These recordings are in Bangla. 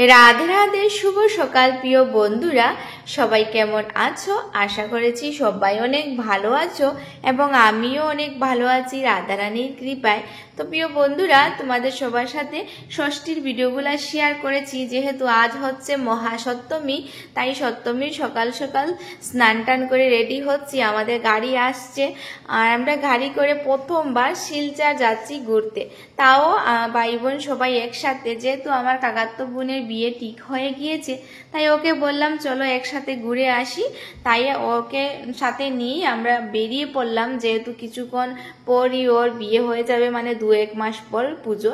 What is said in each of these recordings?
রাধে রাধে, শুভ সকাল প্রিয় বন্ধুরা। সবাই কেমন আছো? আশা করেছি সবাই অনেক ভালো আছো এবং আমিও অনেক ভালো আছি রাধারানীর কৃপায়। তো প্রিয় বন্ধুরা, তোমাদের সবার সাথে ষষ্ঠীর ভিডিওগুলো শেয়ার করেছি। যেহেতু আজ হচ্ছে মহাসপ্তমী, তাই সপ্তমীর সকাল সকাল স্নান টান করে রেডি হচ্ছি। আমাদের গাড়ি আসছে আর আমরা গাড়ি করে প্রথমবার শিলচর যাচ্ছি ঘুরতে, তাও ভাই বোন সবাই একসাথে। যেহেতু আমার কাকাতো বোনের বিয়ে ঠিক হয়ে গিয়েছে, তাই ওকে বললাম চলো একসাথে ঘুরে আসি। তাই ওকে সাথে নিয়ে আমরা বেরিয়ে পড়লাম, যেহেতু কিছুক্ষণ পরই ওর বিয়ে হয়ে যাবে, মানে 2-1 মাস পর পুজো।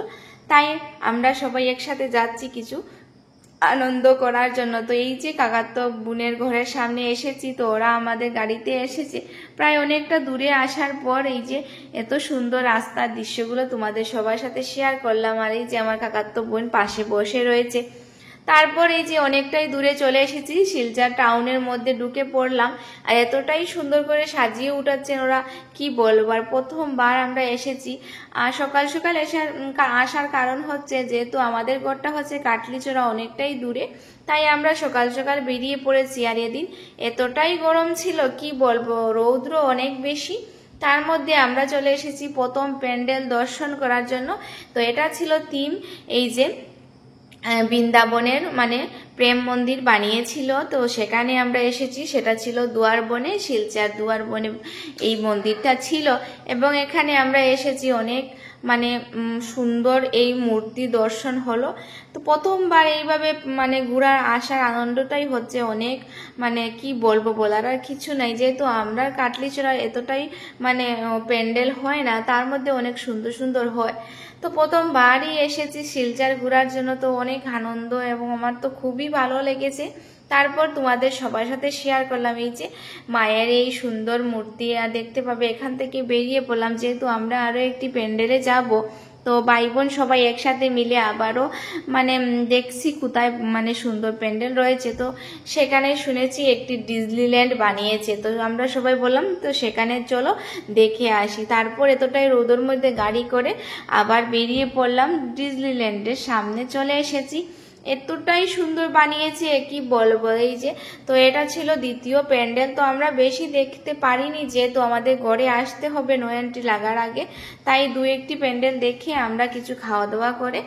তাই আমরা সবাই একসাথে যাচ্ছি কিছু আনন্দ করার জন্য। তো এই যে কাকাতো বোনের ঘরের সামনে এসেছি, তো ওরা আমাদের গাড়িতে এসেছে। প্রায় অনেকটা দূরে আসার পর এই যে এত সুন্দর রাস্তার দৃশ্যগুলো তোমাদের সবার সাথে শেয়ার করলাম। আর এই যে আমার কাকাতো বোন পাশে বসে রয়েছে। তারপর এই যে অনেকটাই দূরে চলে এসেছি, শিলচর টাউনের মধ্যে ঢুকে পড়লাম। আর এতটাই সুন্দর করে সাজিয়ে উঠাচ্ছেন ওরা, কি বলবো। আর প্রথমবার আমরা এসেছি। আর সকাল সকাল আসার কারণ হচ্ছে, যেহেতু আমাদের ঘরটা হচ্ছে কাটলিচড়া, অনেকটাই দূরে, তাই আমরা সকাল সকাল বেরিয়ে পড়েছি। আর এদিন এতটাই গরম ছিল, কি বলবো, রৌদ্র অনেক বেশি। তার মধ্যে আমরা চলে এসেছি প্রথম প্যান্ডেল দর্শন করার জন্য। তো এটা ছিল থিম, এই যে বৃন্দাবনের মানে প্রেম মন্দির বানিয়েছিল, তো সেখানে আমরা এসেছি। সেটা ছিল দুয়ারবনে, শিলচর দুয়ারবনে এই মন্দিরটা ছিল। এবং এখানে আমরা এসেছি, অনেক মানে সুন্দর এই মূর্তি দর্শন হলো। তো প্রথমবার এইভাবে মানে ঘোরার আসার আনন্দটাই হচ্ছে অনেক, মানে কি বলবো, বলার আর কিছু নাই। যেহেতু আমরা কাটলিচড়ার এতটাই মানে প্যান্ডেল হয় না, তার মধ্যে অনেক সুন্দর সুন্দর হয়। তো প্রথমবারই এসেছি শিলচর ঘোরার জন্য, তো অনেক আনন্দ এবং আমার তো খুবই ভালো লেগেছে। তারপর তোমাদের সবার সাথে শেয়ার করলাম এই যে মায়ের এই সুন্দর মূর্তি। আর দেখতে পাবে এখান থেকে বেরিয়ে পড়লাম, যেহেতু আমরা আরও একটি প্যান্ডেলে যাব। তো ভাই বোন সবাই একসাথে মিলে আবারও মানে দেখছি কোথায় মানে সুন্দর প্যান্ডেল রয়েছে। তো সেখানে শুনেছি একটি ডিজনিল্যান্ড বানিয়েছে, তো আমরা সবাই বললাম তো সেখানে চলো দেখে আসি। তারপর এতটাই রোদের মধ্যে গাড়ি করে আবার বেরিয়ে পড়লাম, ডিজনিল্যান্ডের সামনে চলে এসেছি। এতটাই সুন্দর বানিয়েছে, কি বলবো। এই যে তো এটা ছিল দ্বিতীয় প্যান্ডেল। তো আমরা বেশি দেখতে পারিনি, যেহেতু আমাদের ঘরে আসতে হবে নয়নটি লাগার আগে। তাই 2-1টি প্যান্ডেল দেখে আমরা কিছু খাওয়া দাওয়া করে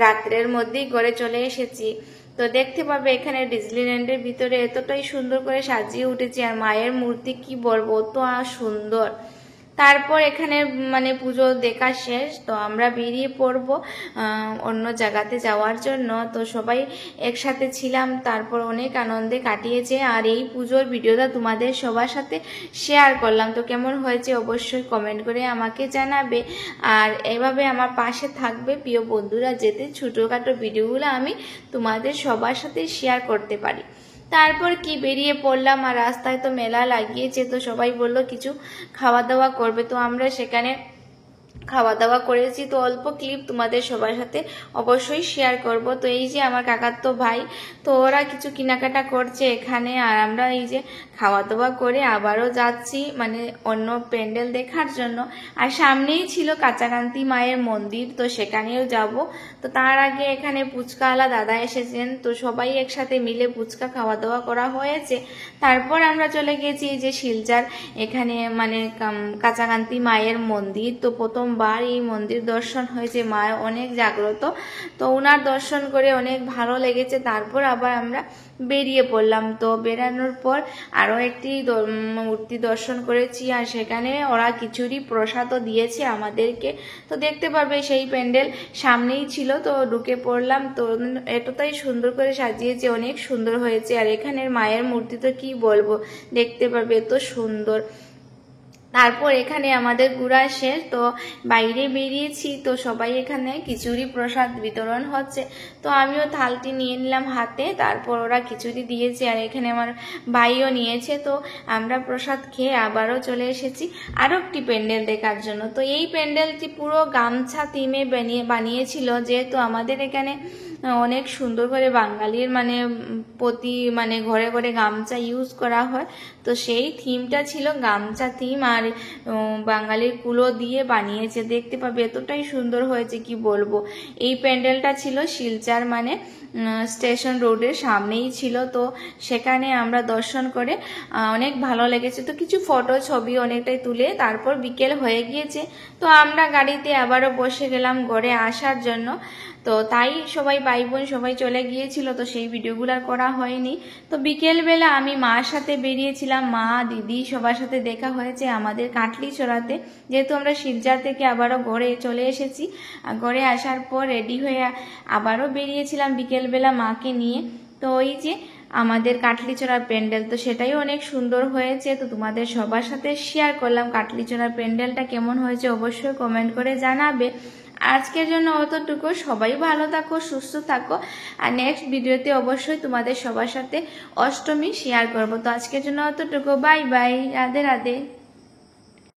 রাত্রের মধ্যেই ঘরে চলে এসেছি। তো দেখতে পাবে এখানে ডিজনিল্যান্ডের ভিতরে এতটাই সুন্দর করে সাজিয়ে উঠেছে। আর মায়ের মূর্তি কি বলবো, তো সুন্দর। তারপর এখানে মানে পুজো দেখা শেষ, তো আমরা বেরিয়ে পড়ব অন্য জায়গাতে যাওয়ার জন্য। তো সবাই একসাথে ছিলাম, তারপর অনেক আনন্দে কাটিয়েছে। আর এই পুজোর ভিডিওটা তোমাদের সবার সাথে শেয়ার করলাম। তো কেমন হয়েছে অবশ্যই কমেন্ট করে আমাকে জানাবে। আর এভাবে আমার পাশে থাকবে প্রিয় বন্ধুরা, যাতে ছোটোখাটো ভিডিওগুলো আমি তোমাদের সবার সাথে শেয়ার করতে পারি। তারপর কি বেরিয়ে পড়লাম। আর রাস্তায় তো মেলা লাগিয়েছে, তো সবাই বললো কিছু খাওয়া দাওয়া করবে। তো আমরা সেখানে খাওয়া দাওয়া করেছি। তো অল্প ক্লিপ তোমাদের সবার সাথে অবশ্যই শেয়ার করব। তো এই যে আমার কাকাতো ভাই, তো ওরা কিছু কেনাকাটা করছে এখানে। আর আমরা এই যে খাওয়া দাওয়া করে আবারও যাচ্ছি মানে অন্য প্যান্ডেল দেখার জন্য। আর সামনেই ছিল কাচাকান্তি মায়ের মন্দির, তো সেখানেও যাব। তো তার আগে এখানে ফুচকাওয়ালা দাদা এসেছেন, তো সবাই একসাথে মিলে ফুচকা খাওয়া দাওয়া করা হয়েছে। তারপর আমরা চলে গেছি এই যে শিলচর, এখানে মানে কাচাকান্তি মায়ের মন্দির। তো প্রথমবার এই মন্দির দর্শন হয়েছে, মা অনেক জাগ্রত, তো ওনার দর্শন করে অনেক ভালো লেগেছে। তারপর আবার আমরা বেরিয়ে পড়লাম। তো বেরানোর পর আরও একটি মূর্তি দর্শন করেছি। আর সেখানে ওরা খিচুড়ি প্রসাদও দিয়েছে আমাদেরকে। তো দেখতে পারবে সেই প্যান্ডেল সামনেই ছিল, তো ঢুকে পড়লাম। তো এতটাই সুন্দর করে সাজিয়েছে, অনেক সুন্দর হয়েছে। আর এখানের মায়ের মূর্তি তো কি বলবো, দেখতে পারবে এত সুন্দর। তারপর এখানে আমাদের ঘোরা শেষ, তো বাইরে বেরিয়েছি। তো সবাই এখানে খিচুড়ি প্রসাদ বিতরণ হচ্ছে, তো আমিও থালটি নিয়ে নিলাম হাতে। তারপর ওরা খিচুড়ি দিয়েছে, আর এখানে আমার ভাইও নিয়েছে। তো আমরা প্রসাদ খেয়ে আবারও চলে এসেছি আরও একটি প্যান্ডেল দেখার জন্য। তো এই প্যান্ডেলটি পুরো গামছা থিমে বানিয়েছিল, যেহেতু আমাদের এখানে অনেক সুন্দর করে বাঙালির মানে প্রতি মানে ঘরে ঘরে গামছা ইউজ করা হয়। তো সেই থিমটা ছিল গামছা থিম, আর বাঙালির কুলো দিয়ে বানিয়েছে। দেখতে পাবে এতটাই সুন্দর হয়েছে, কি বলবো। এই প্যান্ডেলটা ছিল শিলচর মানে স্টেশন রোডের সামনেই ছিল। তো সেখানে আমরা দর্শন করে অনেক ভালো লেগেছে। তো কিছু ফটো ছবি অনেকটাই তুলে তারপর বিকেল হয়ে গিয়েছে। তো আমরা গাড়িতে আবারও বসে গেলাম ঘরে আসার জন্য। তো তাই সবাই ভাই বোন সবাই চলে গিয়েছিল, তো সেই ভিডিওগুলো আর করা হয়নি। তো বিকেলবেলা আমি মার সাথে বেরিয়েছিলাম, মা দিদি সবার সাথে দেখা হয়েছে আমাদের কাটলিছড়াতে। যেহেতু আমরা শিলচর থেকে আবারও ঘরে চলে এসেছি, ঘরে আসার পর রেডি হয়ে আবারও বেরিয়েছিলাম বিকেলবেলা মাকে নিয়ে। তো ওই যে আমাদের কাটলিছড়ার প্যান্ডেল, তো সেটাই অনেক সুন্দর হয়েছে। তো তোমাদের সবার সাথে শেয়ার করলাম কাটলিছড়ার প্যান্ডেলটা কেমন হয়েছে, অবশ্যই কমেন্ট করে জানাবে। আজকের জন্য অতটুকু। সবাই ভালো থাকো, সুস্থ থাকো। আর নেক্সট ভিডিওতে অবশ্যই তোমাদের সবার সাথে অষ্টমী শেয়ার করব। তো আজকের জন্য অতটুকু। Bye bye, Radhe Radhe.